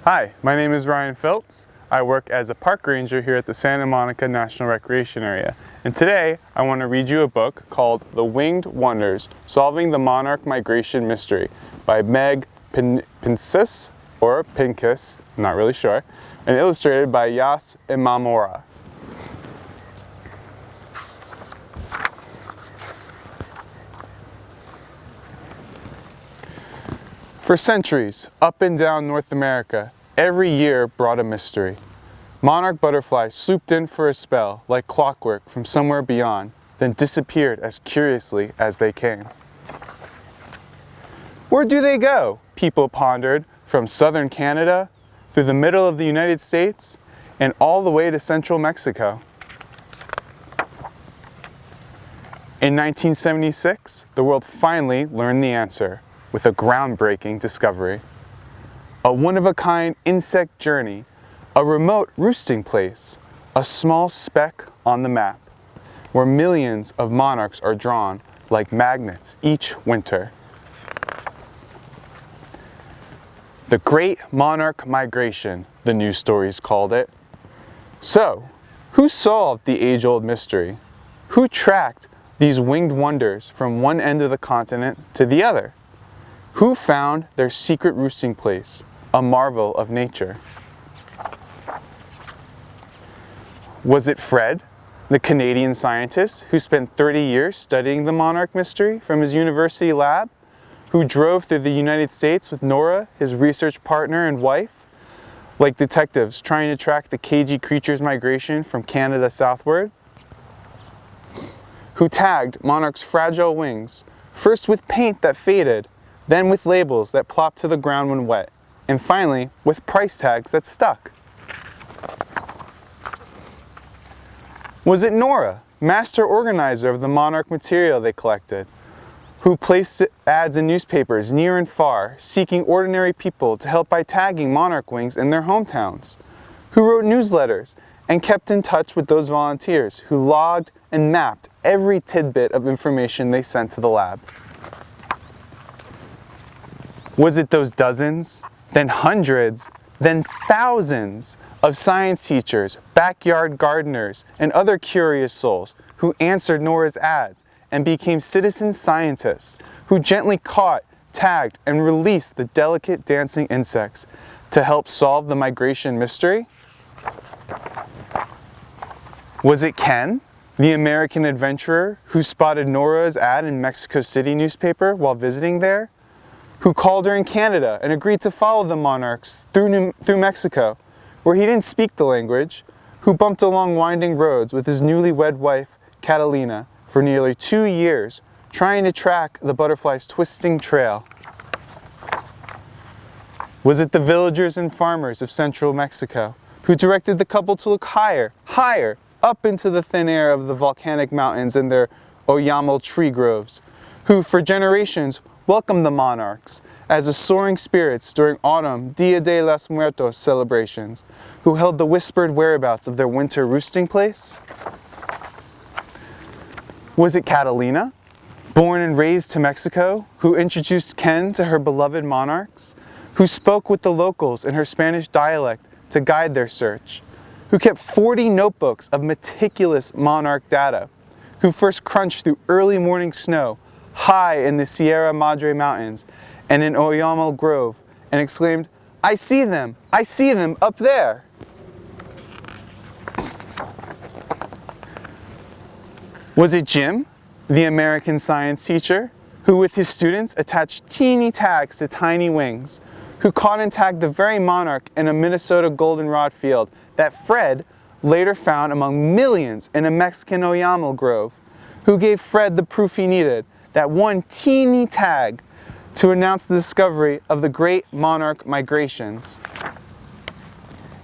Hi, my name is Ryan Philps. I work as a park ranger here at the Santa Monica National Recreation Area. And today, I want to read you a book called The Winged Wonders, Solving the Monarch Migration Mystery by Meg Pincus, or Pincus, not really sure, and illustrated by Yas Imamura. For centuries, up and down North America, every year brought a mystery. Monarch butterflies swooped in for a spell, like clockwork from somewhere beyond, then disappeared as curiously as they came. Where do they go? People pondered, from southern Canada, through the middle of the United States, and all the way to central Mexico. In 1976, the world finally learned the answer with a groundbreaking discovery. A one-of-a-kind insect journey, a remote roosting place, a small speck on the map, where millions of monarchs are drawn like magnets each winter. The Great Monarch Migration, the news stories called it. So, who solved the age-old mystery? Who tracked these winged wonders from one end of the continent to the other? Who found their secret roosting place, a marvel of nature? Was it Fred, the Canadian scientist who spent 30 years studying the monarch mystery from his university lab, who drove through the United States with Nora, his research partner and wife, like detectives trying to track the cagey creature's migration from Canada southward? Who tagged monarchs' fragile wings, first with paint that faded, then with labels that plopped to the ground when wet, and finally with price tags that stuck? Was it Nora, master organizer of the monarch material they collected, who placed ads in newspapers near and far, seeking ordinary people to help by tagging monarch wings in their hometowns, who wrote newsletters and kept in touch with those volunteers who logged and mapped every tidbit of information they sent to the lab? Was it those dozens, then hundreds, then thousands of science teachers, backyard gardeners, and other curious souls who answered Nora's ads and became citizen scientists who gently caught, tagged, and released the delicate dancing insects to help solve the migration mystery? Was it Ken, the American adventurer who spotted Nora's ad in Mexico City newspaper while visiting there, who called her in Canada and agreed to follow the monarchs through Mexico, where he didn't speak the language, who bumped along winding roads with his newlywed wife, Catalina, for nearly 2 years, trying to track the butterfly's twisting trail? Was it the villagers and farmers of central Mexico, who directed the couple to look higher, higher, up into the thin air of the volcanic mountains and their Oyamal tree groves, who for generations welcomed the monarchs as soaring spirits during autumn Dia de los Muertos celebrations, who held the whispered whereabouts of their winter roosting place? Was it Catalina, born and raised to Mexico, who introduced Ken to her beloved monarchs, who spoke with the locals in her Spanish dialect to guide their search, who kept 40 notebooks of meticulous monarch data, who first crunched through early morning snow high in the Sierra Madre Mountains and in Oyamal Grove, and exclaimed, I see them up there." Was it Jim, the American science teacher, who with his students attached teeny tags to tiny wings, who caught and tagged the very monarch in a Minnesota goldenrod field that Fred later found among millions in a Mexican Oyamal Grove, who gave Fred the proof he needed, that one teeny tag, to announce the discovery of the great monarch migrations?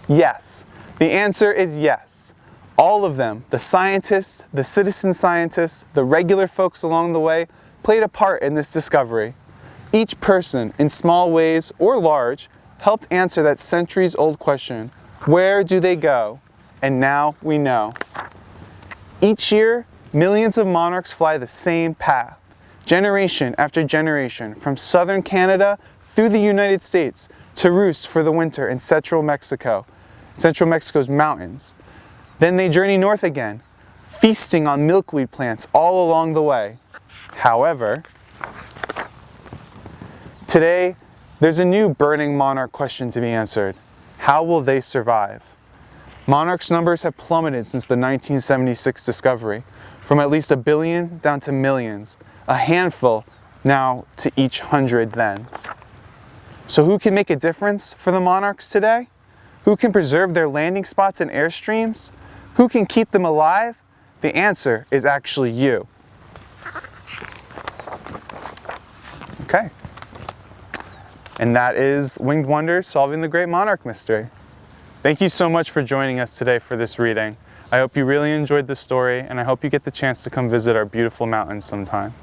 Yes, the answer is yes. All of them, the scientists, the citizen scientists, the regular folks along the way, played a part in this discovery. Each person, in small ways or large, helped answer that centuries-old question, where do they go? And now we know. Each year, millions of monarchs fly the same path, generation after generation, from southern Canada through the United States, to roost for the winter in central Mexico's mountains. Then they journey north again, feasting on milkweed plants all along the way. However, today there's a new burning monarch question to be answered. How will they survive? Monarchs' numbers have plummeted since the 1976 discovery, from at least 1 billion down to millions, a handful now to each 100 then. So who can make a difference for the monarchs today? Who can preserve their landing spots and airstreams? Who can keep them alive? The answer is actually you. Okay. And that is Winged Wonders Solving the Great Monarch Mystery. Thank you so much for joining us today for this reading. I hope you really enjoyed the story, and I hope you get the chance to come visit our beautiful mountains sometime.